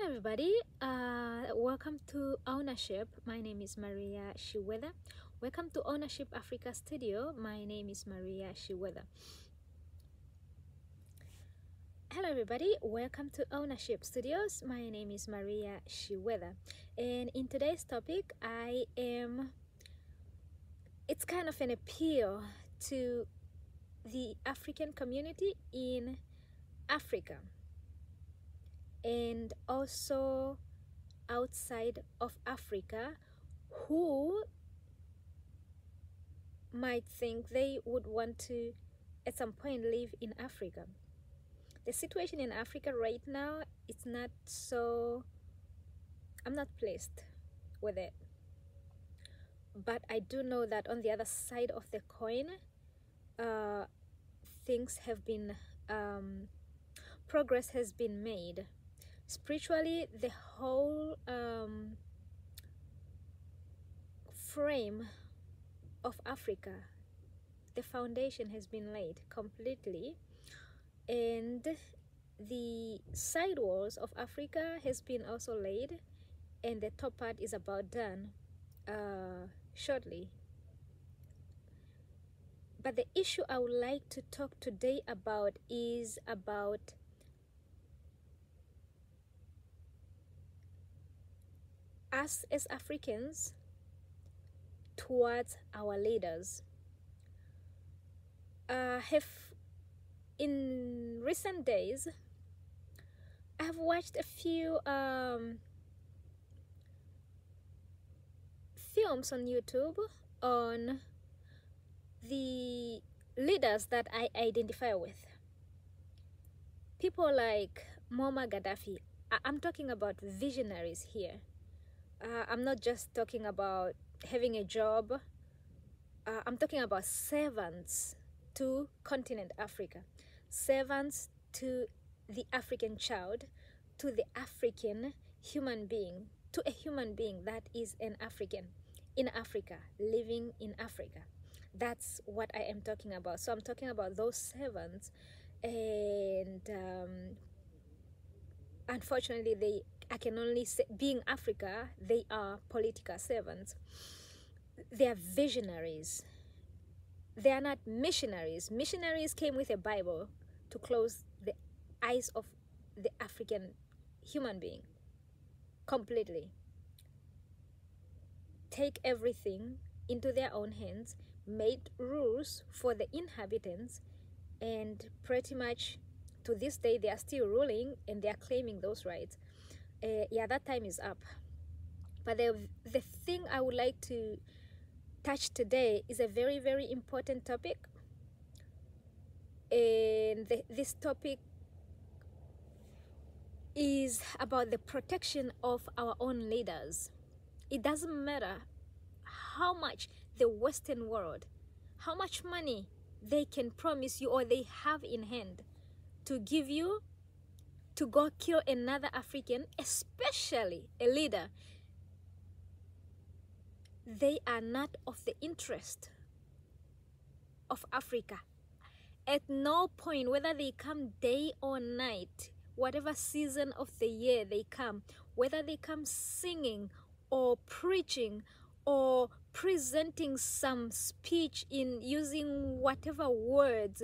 Hello everybody, welcome to Ownership. My name is Maria Shiweda. Welcome to Ownership Africa Studio. My name is Maria Shiweda. Hello everybody, welcome to Ownership Studios. My name is Maria Shiweda. And in today's topic, it's kind of an appeal to the African community in Africa and also outside of Africa who might think they would want to at some point live in Africa. The situation in Africa right now, it's not so, I'm not pleased with it. But I do know that on the other side of the coin, things have been, progress has been made. Spiritually, the whole frame of Africa, the foundation has been laid completely, and the side walls of Africa has been also laid, and the top part is about done shortly. But the issue I would like to talk today about is about us as Africans towards our leaders. In recent days, I have watched a few films on YouTube on the leaders that I identify with. People like Muammar Gaddafi. I'm talking about visionaries here. I'm not just talking about having a job. I'm talking about servants to continent Africa, servants to the African child, to the African human being, to a human being that is an African in Africa, living in Africa. That's what I am talking about. So I'm talking about those servants, and unfortunately, I can only say, being Africa, they are political servants. They are visionaries. They are not missionaries. Missionaries came with a Bible to close the eyes of the African human being completely. Take everything into their own hands, made rules for the inhabitants, and pretty much to this day they are still ruling and they are claiming those rights. Yeah, that time is up. But the thing I would like to touch today is a very, very important topic. And this topic is about the protection of our own leaders. It doesn't matter how much the Western world, how much money they can promise you or they have in hand to give you to go kill another African, especially a leader. They are not of the interest of Africa. At no point, whether they come day or night, whatever season of the year they come, whether they come singing or preaching or presenting some speech in using whatever words,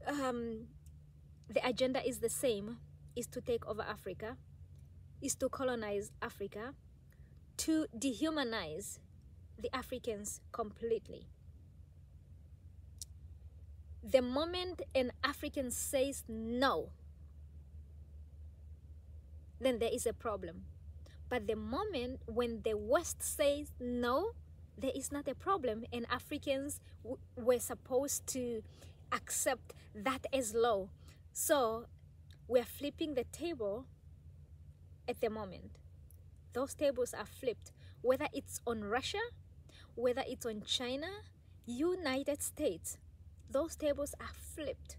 the agenda is the same, is to take over Africa, is to colonize Africa, to dehumanize the Africans completely. The moment an African says no, then there is a problem. But the moment when the West says no, there is not a problem, and Africans were supposed to accept that as law. So we're flipping the table at the moment. Those tables are flipped, whether it's on Russia, whether it's on China, United States, those tables are flipped.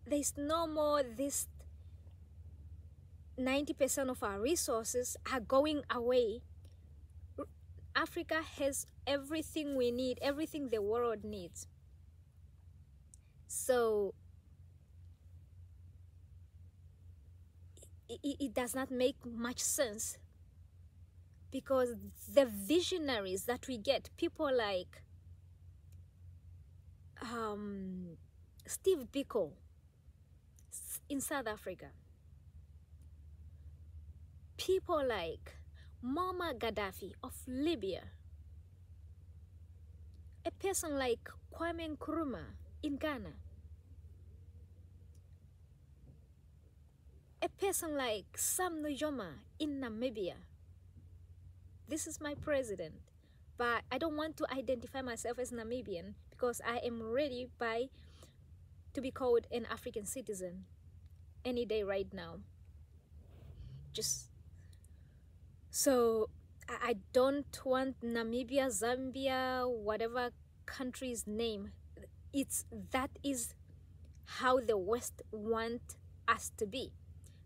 There's no more this 90% of our resources are going away. Africa has everything we need, everything the world needs. So it does not make much sense, because the visionaries that we get, people like Steve Biko in South Africa, people like Muammar Gaddafi of Libya, a person like Kwame Nkrumah in Ghana, a person like Sam Nujoma in Namibia. This is my president, but I don't want to identify myself as Namibian because I am ready to be called an African citizen any day right now. So I don't want Namibia, Zambia, whatever country's name. That is how the West want us to be,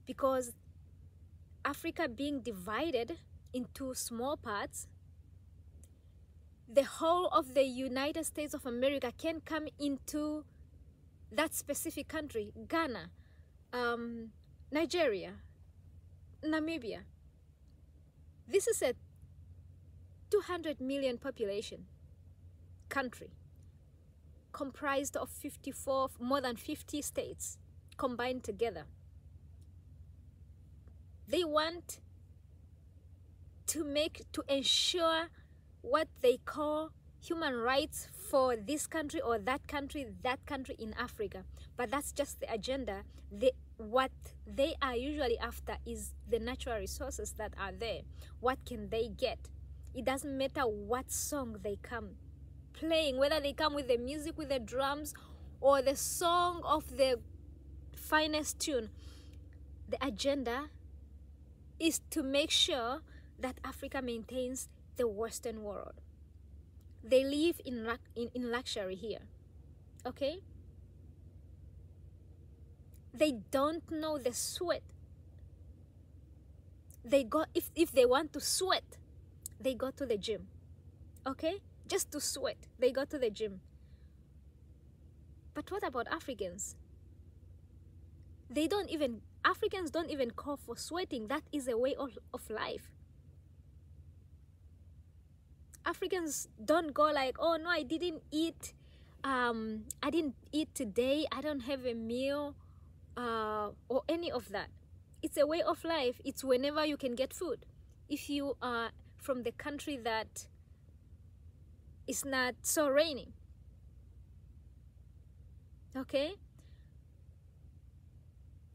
because Africa being divided into small parts, the whole of the United States of America can come into that specific country. Ghana, Nigeria, Namibia. This is a 200 million population country comprised of more than 50 states combined together. They want to ensure what they call human rights for this country or that country in Africa. But that's just the agenda. What they are usually after is the natural resources that are there. What can they get? It doesn't matter what song they come playing, whether they come with the music, with the drums, or the song of the finest tune. The agenda is to make sure that Africa maintains the Western world. They live in luxury here, okay? They don't know the sweat. If they want to sweat, they go to the gym, okay? Just to sweat, they go to the gym. But what about Africans? Africans don't even call for sweating. That is a way of life. Africans don't go like, oh no, I didn't eat today, I don't have a meal, or any of that. It's a way of life. It's whenever you can get food. If you are from the country that is not so rainy, okay?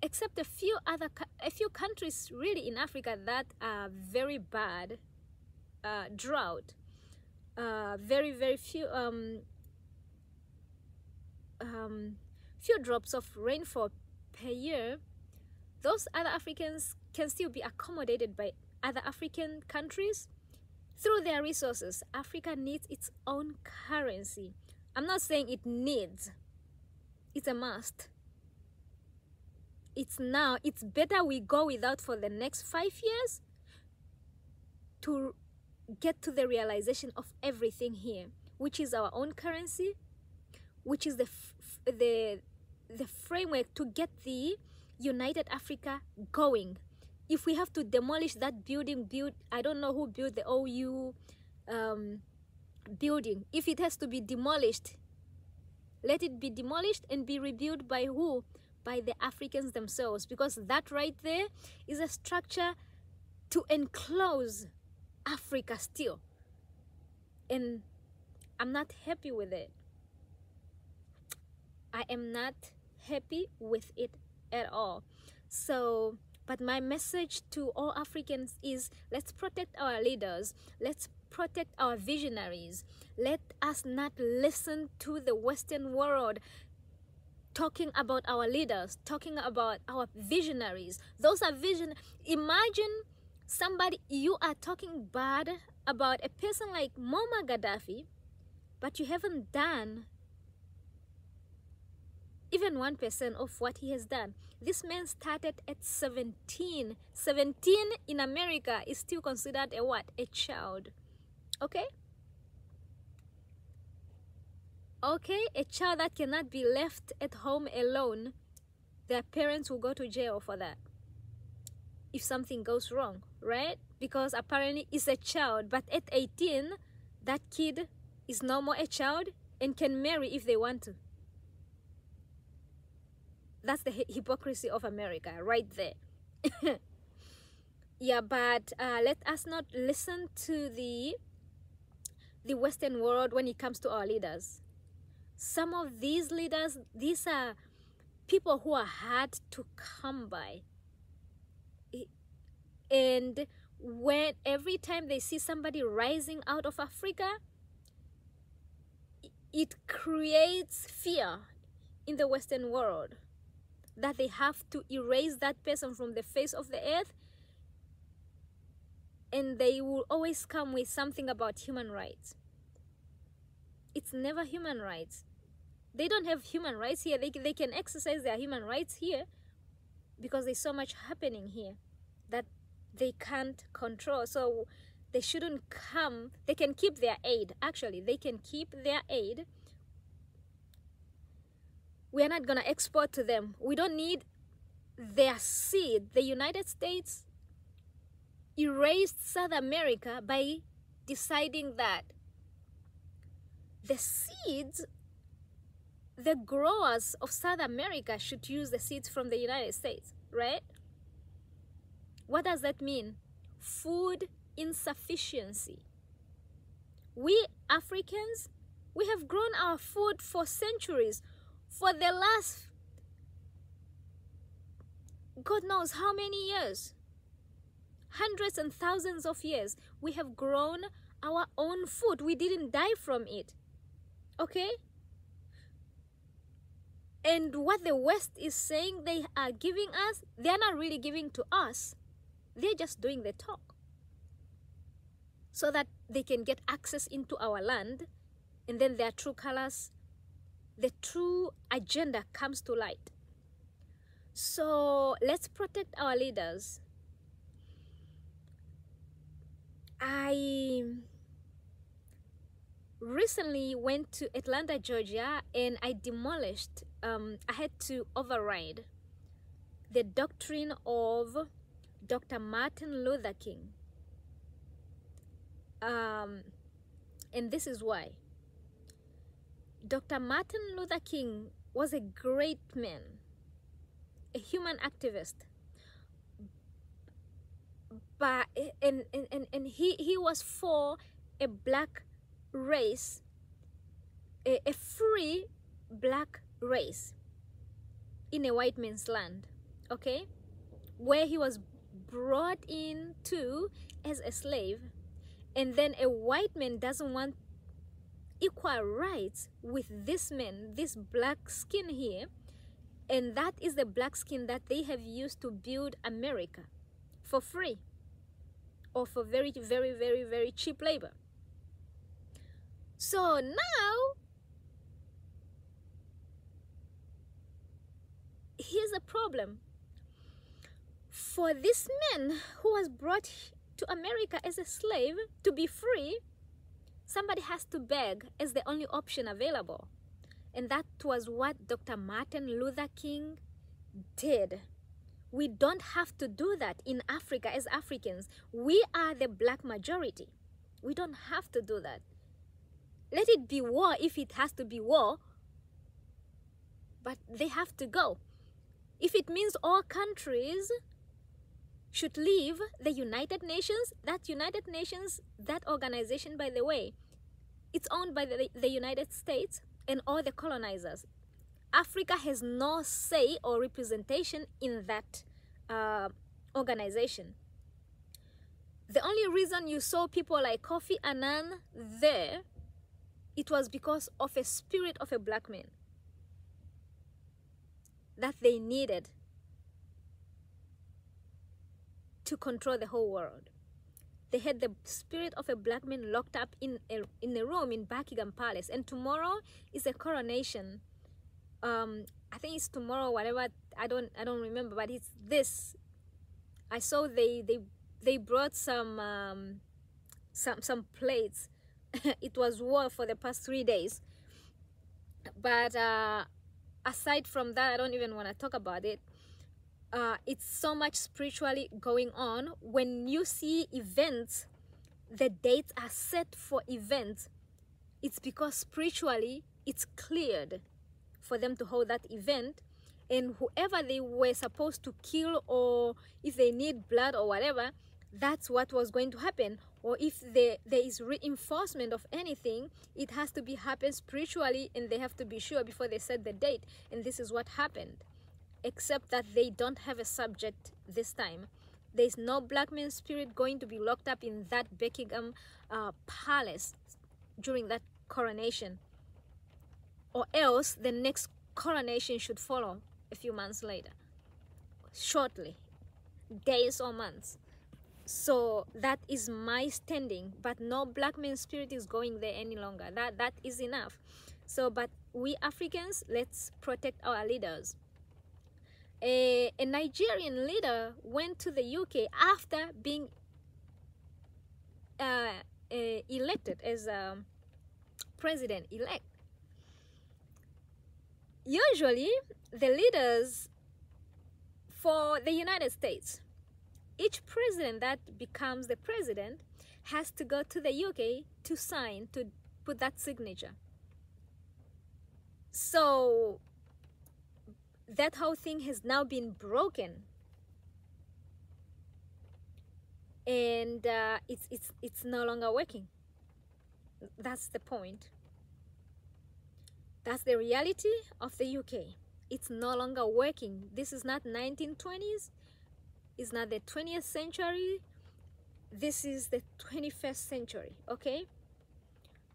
Except a few countries really in Africa that are very bad drought. Very few drops of rainfall per year. Those other Africans can still be accommodated by other African countries through their resources. Africa needs its own currency. I'm not saying it needs, it's a must. It's better we go without for the next 5 years to get to the realization of everything here, which is our own currency, which is the framework to get the United Africa going. If we have to demolish that building, I don't know who built the OU building. If it has to be demolished, let it be demolished and be rebuilt by who? By the Africans themselves, because that right there is a structure to enclose Africa still, and I'm not happy with it. I am not happy with it at all. So, but my message to all Africans is, let's protect our leaders, let's protect our visionaries. Let us not listen to the Western world talking about our leaders, talking about our visionaries. Those are Imagine you are talking bad about a person like Muammar Gaddafi, but you haven't done even 1% of what he has done. This man started at 17. 17 in America is still considered a what? A child. Okay? Okay, a child that cannot be left at home alone. Their parents will go to jail for that. if something goes wrong, right? Because apparently it's a child, but at 18, that kid is no more a child and can marry if they want to. That's the hypocrisy of America right there. Yeah, but let us not listen to the Western world when it comes to our leaders. Some of these leaders, these are people who are hard to come by. And when every time they see somebody rising out of Africa, it creates fear in the Western world that they have to erase that person from the face of the earth, and they will always come with something about human rights. It's never human rights. They don't have human rights here. They can exercise their human rights here because there's so much happening here that they can't control. So they shouldn't come. They can keep their aid. Actually, they can keep their aid. We are not going to export to them. We don't need their seed. The United States erased South America by deciding that the seeds, the growers of South America should use the seeds from the United States, right? What does that mean? Food insufficiency. We Africans, we have grown our food for centuries. For the last, God knows how many years, hundreds and thousands of years, we have grown our own food. We didn't die from it. Okay? And what the West is saying they are giving us, they are not really giving to us. They're just doing the talk so that they can get access into our land, and then their true colors, the true agenda comes to light. So let's protect our leaders. I recently went to Atlanta, Georgia, and I demolished, I had to override the doctrine of Dr. Martin Luther King. And this is why. Dr. Martin Luther King was a great man, a human activist. But and he was for a black race, a free black race in a white man's land, okay? Where he was brought into as a slave, and then a white man doesn't want equal rights with this man, this black skin here, and that is the black skin that they have used to build America for free or for very, very, very, very cheap labor. So now, here's the problem. For this man who was brought to America as a slave to be free, somebody has to beg as the only option available. And that was what Dr. Martin Luther King did. We don't have to do that in Africa as Africans. We are the black majority. We don't have to do that. Let it be war if it has to be war, but they have to go. If it means all countries should leave the United Nations, that United Nations, that organization, by the way, it's owned by the United States and all the colonizers. Africa has no say or representation in that organization. The only reason you saw people like Kofi Annan there, it was because of a spirit of a black man that they needed to control the whole world. They had the spirit of a black man locked up in a room in Buckingham Palace. And tomorrow is a coronation. I think it's tomorrow, whatever. I don't remember, but it's this. I saw they brought some plates. It was war for the past 3 days. But aside from that, I don't even want to talk about it. it's so much spiritually going on. When you see events, the dates are set for events, it's because spiritually it's cleared for them to hold that event. And whoever they were supposed to kill, or if they need blood or whatever, that's what was going to happen. Or if there is reinforcement of anything, it has to be happen spiritually, and they have to be sure before they set the date. And this is what happened, except that they don't have a subject this time. There's no black man spirit going to be locked up in that Buckingham palace during that coronation, or else the next coronation should follow a few months later, shortly, days or months. So that is my standing, but no black man spirit is going there any longer. That is enough. So, but we Africans, let's protect our leaders. A Nigerian leader went to the UK after being elected as president-elect. Usually, the leaders for the United States, each president that becomes the president has to go to the UK to sign, to put that signature. So that whole thing has now been broken, and it's no longer working. That's the point. That's the reality of the UK. It's no longer working. This is not 1920s. It's not the 20th century. This is the 21st century, okay?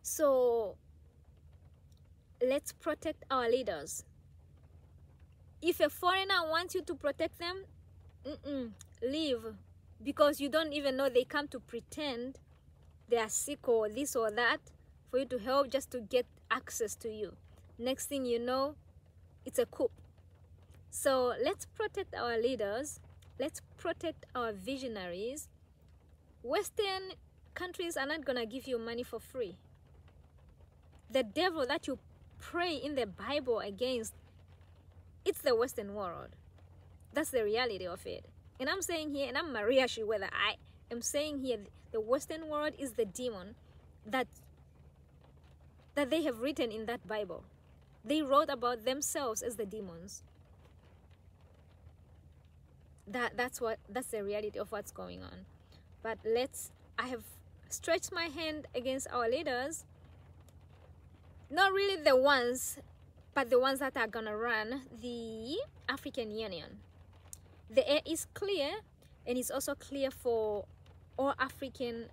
So let's protect our leaders. If a foreigner wants you to protect them, leave, because you don't even know. They come to pretend they are sick or this or that for you to help, just to get access to you. Next thing you know, it's a coup. So let's protect our leaders. Let's protect our visionaries. Western countries are not gonna give you money for free. The devil that you pray in the Bible against, it's the Western world. That's the reality of it. And I'm saying here, and I'm Maria Shiweda, I am saying here, the Western world is the demon that they have written in that Bible. They wrote about themselves as the demons. That's the reality of what's going on. But I have stretched my hand against our leaders. Not really the ones, but the ones that are gonna run the African Union. The air is clear, and it's also clear for all African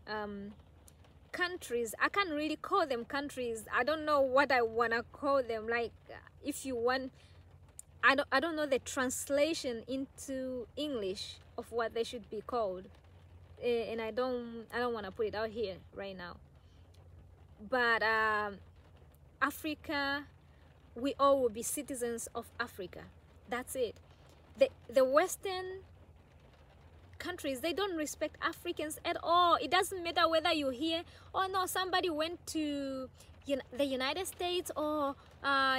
countries. I can't really call them countries. I don't know what I wanna call them. Like, if you want, I don't know the translation into English of what they should be called, and I don't want to put it out here right now. But Africa, we all will be citizens of Africa. That's it. The Western countries, they don't respect Africans at all. It doesn't matter whether you hear, oh no, somebody went to the United States or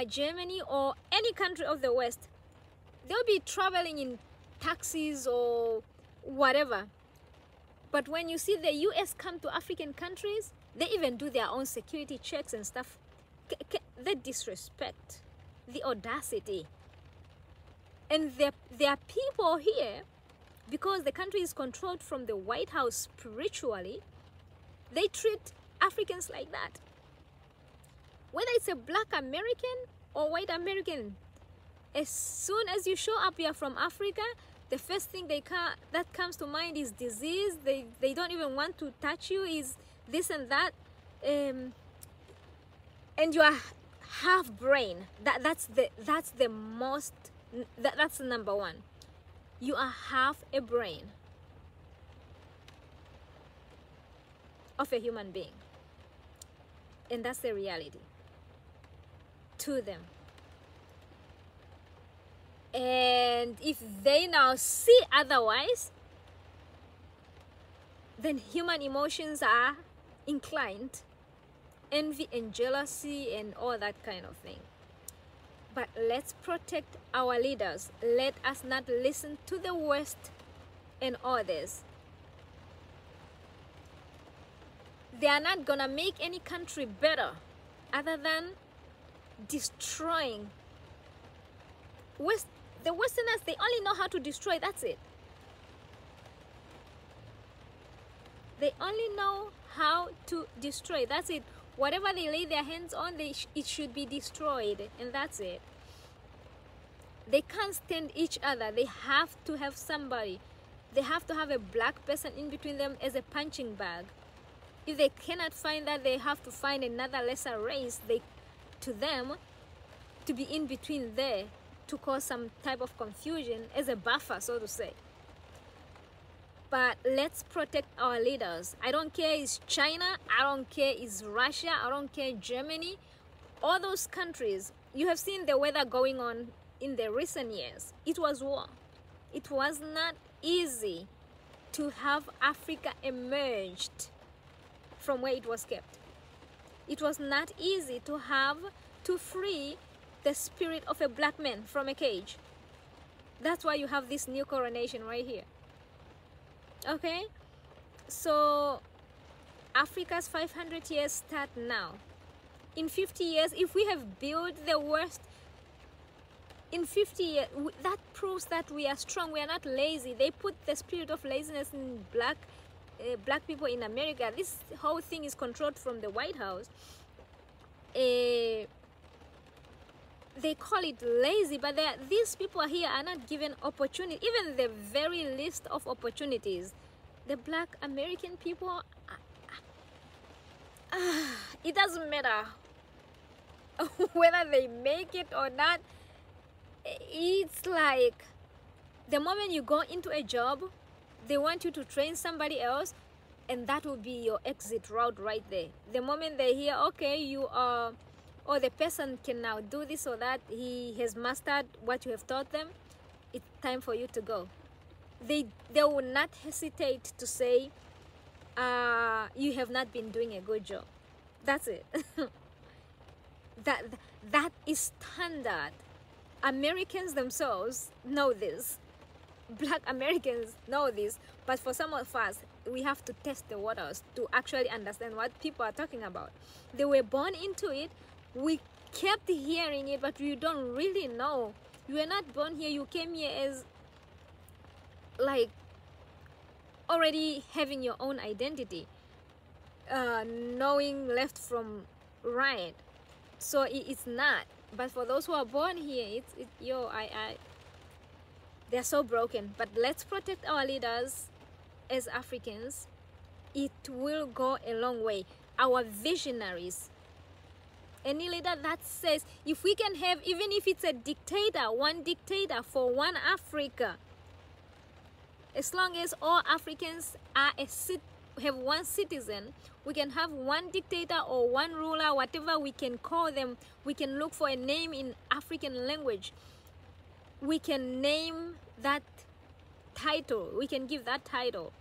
Germany or any country of the West. They'll be traveling in taxis or whatever. But when you see the US come to African countries, they even do their own security checks and stuff. The disrespect, the audacity. And there are people here, because the country is controlled from the White House spiritually, they treat Africans like that. Whether it's a black American or white American, as soon as you show up here from Africa, the first thing that comes to mind is disease. They don't even want to touch you, is this and that. And you are half brain. That's the number one. You are half a brain of a human being. And that's the reality to them. And if they now see otherwise, then human emotions are inclined, envy and jealousy and all that kind of thing. But let's protect our leaders. Let us not listen to the West and others. They are not gonna make any country better other than destroying. The Westerners, they only know how to destroy, that's it. They only know how to destroy, that's it. Whatever they lay their hands on, it should be destroyed, and that's it. They can't stand each other. They have to have somebody. They have to have a black person in between them as a punching bag. If they cannot find that, they have to find another lesser race to them to be in between there to cause some type of confusion as a buffer, so to say. But let's protect our leaders. I don't care it's China, I don't care it's Russia, I don't care Germany, all those countries. You have seen the weather going on in the recent years. It was war. It was not easy to have Africa emerged from where it was kept. It was not easy to free the spirit of a black man from a cage. That's why you have this new coronation right here. Okay, so Africa's 500 years start now. In 50 years, if we have built the worst, in 50 years, that proves that we are strong, we are not lazy. They put the spirit of laziness in black people in America. This whole thing is controlled from the White House. They call it lazy, but these people here are not given opportunity, even the very least of opportunities. The black American people, it doesn't matter whether they make it or not. It's like the moment you go into a job, they want you to train somebody else, and that will be your exit route right there. The moment they hear, okay, you are, or the person can now do this or that, he has mastered what you have taught them, it's time for you to go. They will not hesitate to say, you have not been doing a good job. That's it. that is standard. Americans themselves know this. Black Americans know this, but for some of us, we have to test the waters to actually understand what people are talking about. They were born into it. We kept hearing it, but we don't really know. You were not born here. You came here as like already having your own identity, knowing left from right. So it's not. But for those who are born here, they're so broken. But let's protect our leaders as Africans. It will go a long way. Our visionaries. Any leader that says, if we can have, even if it's a dictator, one dictator for one Africa, as long as all Africans are have one citizen, we can have one dictator or one ruler, whatever we can call them. We can look for a name in African language. We can name that title. We can give that title.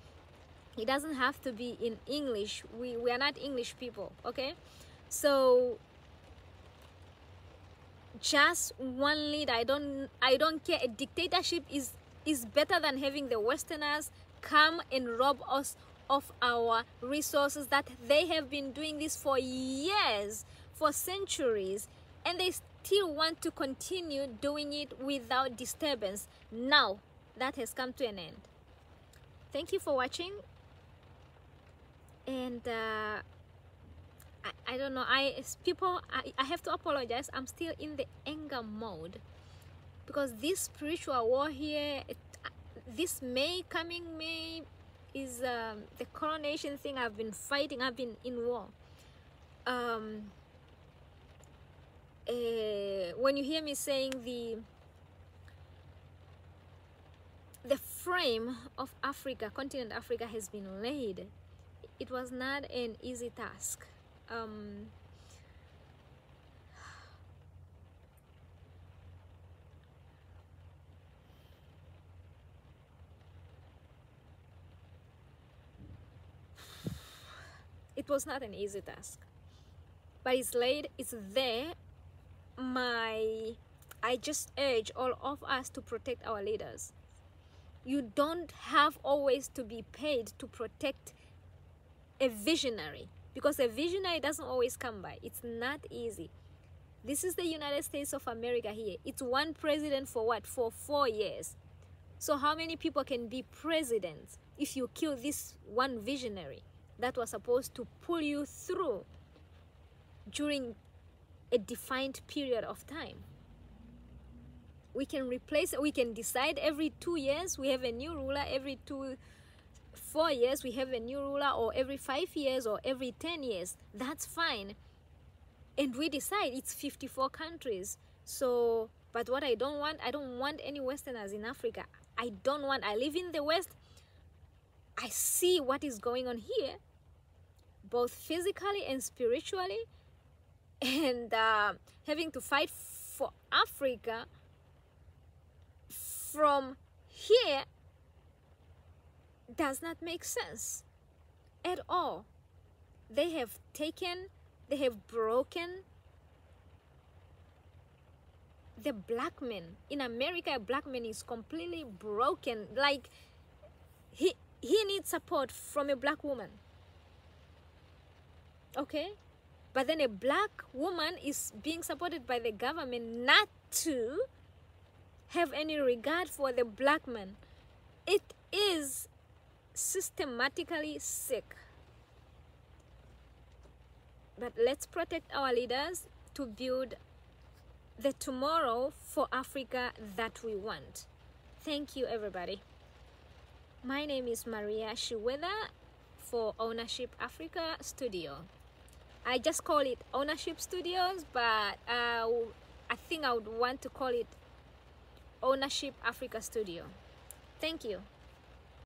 It doesn't have to be in English. We are not English people, okay? So just one leader. I don't care. A dictatorship is better than having the Westerners come and rob us of our resources that they have been doing this for years, for centuries, and they still want to continue doing it without disturbance. Now that has come to an end. Thank you for watching, and I don't know, I have to apologize. I'm still in the anger mode because this spiritual war here, this coming May is the coronation thing. I've been fighting. I've been in war. When you hear me saying the frame of Africa, continent Africa, has been laid, it was not an easy task. It was not an easy task, but it's laid, it's there. My I just urge all of us to protect our leaders. You don't have always to be paid to protect a visionary, because a visionary doesn't always come by. It's not easy. This is the United States of America here. It's one president for what? For 4 years. So how many people can be presidents if you kill this one visionary that was supposed to pull you through during a defined period of time? We can replace, we can decide every 2 years we have a new ruler, every 4 years we have a new ruler, or every 5 years, or every 10 years. That's fine. And we decide it's 54 countries. So, but what I don't want any Westerners in Africa. I live in the West. I see what is going on here, both physically and spiritually, and having to fight for Africa from here does not make sense at all. They have broken the black man. In America, a black man is completely broken. Like, he needs support from a black woman. Okay? But then a black woman is being supported by the government not to have any regard for the black man. It is systematically sick. But let's protect our leaders to build the tomorrow for Africa that we want. Thank you, everybody. My name is Maria Shiweda for Ownership Africa Studio. I just call it Ownership Studios, but I think I would want to call it Ownership Africa Studio. Thank you.